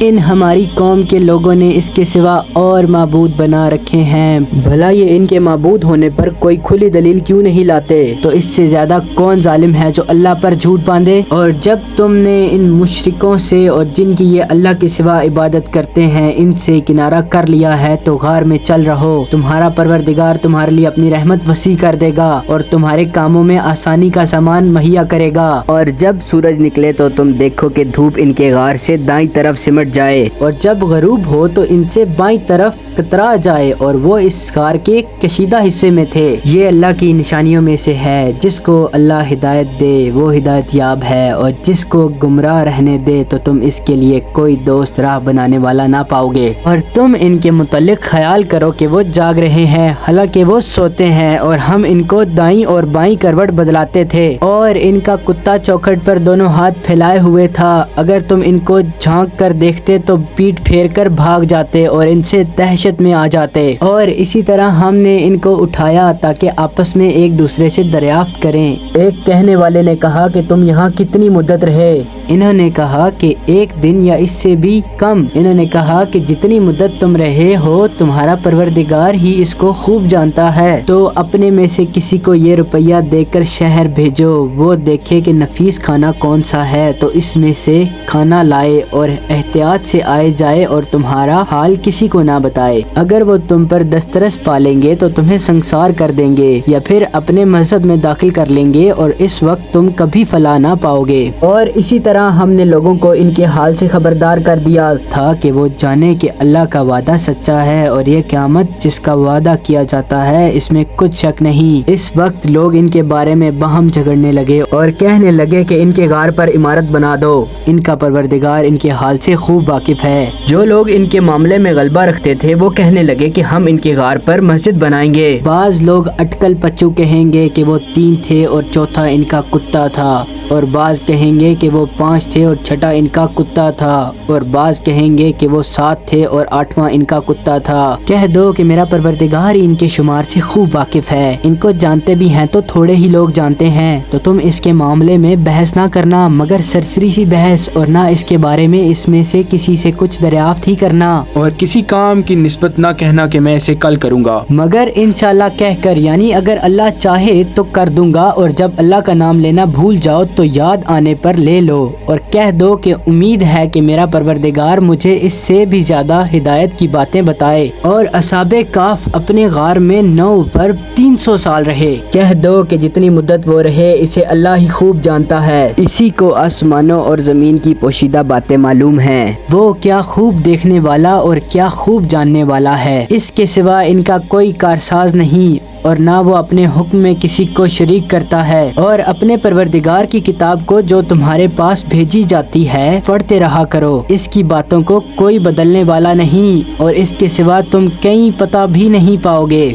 ان ہماری قوم کے لوگوں نے اس کے سوا اور معبود بنا رکھے ہیں، بھلا یہ ان کے معبود ہونے پر کوئی کھلی دلیل کیوں نہیں لاتے؟ تو اس سے زیادہ کون ظالم ہے جو اللہ پر جھوٹ باندھے؟ اور جب تم نے ان مشرکوں سے اور جن کی یہ اللہ کے سوا عبادت کرتے ہیں ان سے کنارہ کر لیا ہے تو غار میں چل رہو، تمہارا پروردگار تمہارے لیے اپنی رحمت وسیع کر دے گا اور تمہارے کاموں میں آسانی کا سامان مہیا کرے گا۔ اور جب سورج نکلے تو تم دیکھو کہ دھوپ ان کے غار سے دائیں طرف سمٹ جائے، اور جب غروب ہو تو ان سے بائیں طرف کترا جائے، اور وہ اس غار کے کشیدہ حصے میں تھے۔ یہ اللہ کی نشانیوں میں سے ہے، جس کو اللہ ہدایت دے وہ ہدایت یاب ہے، اور جس کو گمراہ رہنے دے تو تم اس کے لیے کوئی دوست راہ بنانے والا نہ پاؤ گے۔ اور تم ان کے متعلق خیال کرو کہ وہ جاگ رہے ہیں حالانکہ وہ سوتے ہیں، اور ہم ان کو دائیں اور بائیں کروٹ بدلاتے تھے، اور ان کا کتا چوکھٹ پر دونوں ہاتھ پھیلائے ہوئے تھا۔ اگر تم ان کو جھانک کر دیکھتے تو پیٹ پھیر کر بھاگ جاتے اور ان سے دہشت میں آ جاتے۔ اور اسی طرح ہم نے ان کو اٹھایا تاکہ آپس میں ایک دوسرے سے دریافت کریں۔ ایک کہنے والے نے کہا کہ تم یہاں کتنی مدت رہے؟ انہوں نے کہا کہ 1 دن یا اس سے بھی کم۔ انہوں نے کہا کہ جتنی مدت تم رہے ہو تمہارا پروردگار ہی اس کو خوب جانتا ہے، تو اپنے میں سے کسی کو یہ روپیہ دے کر شہر بھیجو، وہ دیکھے کہ نفیس کھانا کون سا ہے تو اس میں سے کھانا لائے اور احتیاط سے آئے جائے اور تمہارا حال کسی کو نہ بتائے۔ اگر وہ تم پر دسترس پالیں گے تو تمہیں سنسار کر دیں گے یا پھر اپنے مذہب میں داخل کر لیں گے، اور اس وقت تم کبھی فلاح نہ پاؤ گے۔ اور اسی طرح ہم نے لوگوں کو ان کے حال سے خبردار کر دیا تھا کہ وہ جانے کہ اللہ کا وعدہ سچا ہے، اور یہ قیامت جس کا وعدہ کیا جاتا ہے اس میں کچھ شک نہیں۔ اس وقت لوگ ان کے بارے میں باہم جھگڑنے لگے اور کہنے لگے کہ ان کے غار پر عمارت بنا دو، ان کا پروردگار ان کے حال سے خوب واقف ہے۔ جو لوگ ان کے معاملے میں غلبہ رکھتے تھے وہ کہنے لگے کہ ہم ان کے غار پر مسجد بنائیں گے۔ بعض لوگ اٹکل پچو کہیں گے کہ وہ 3 تھے اور چوتھا ان کا کتا تھا، اور بعض کہیں گے کہ وہ 5 تھے اور چھٹا ان کا کتا تھا، اور بعض کہیں گے کہ وہ 7 تھے اور 8واں ان کا کتا تھا۔ کہہ دو کہ میرا پروردگار ان کے شمار سے خوب واقف ہے، ان کو جانتے بھی ہیں تو تھوڑے ہی لوگ جانتے ہیں، تو تم اس کے معاملے میں بحث نہ کرنا مگر سرسری سی بحث، اور نہ اس کے بارے میں اس میں سے کسی سے کچھ دریافت ہی کرنا، اور کسی کام کی نسبت نہ کہنا کہ میں اسے کل کروں گا، مگر انشاءاللہ کہہ کر، یعنی اگر اللہ چاہے تو کر دوں گا، اور جب اللہ کا نام لینا بھول جاؤ تو یاد آنے پر لے لو، اور کہہ دو کہ امید ہے کہ میرا پروردگار مجھے اس سے بھی زیادہ ہدایت کی باتیں بتائے۔ اور اصحاب کہف اپنے غار میں 9 ورب 300 سال رہے۔ کہہ دو کہ جتنی مدت وہ رہے اسے اللہ ہی خوب جانتا ہے، اسی کو آسمانوں اور زمین کی پوشیدہ باتیں معلوم ہیں، وہ کیا خوب دیکھنے والا اور کیا خوب جاننے والا ہے۔ اس کے سوا ان کا کوئی کارساز نہیں، اور نہ وہ اپنے حکم میں کسی کو شریک کرتا ہے۔ اور اپنے پروردگار کی کتاب کو جو تمہارے پاس بھیجی جاتی ہے پڑھتے رہا کرو، اس کی باتوں کو کوئی بدلنے والا نہیں، اور اس کے سوا تم کہیں پتہ بھی نہیں پاؤ گے۔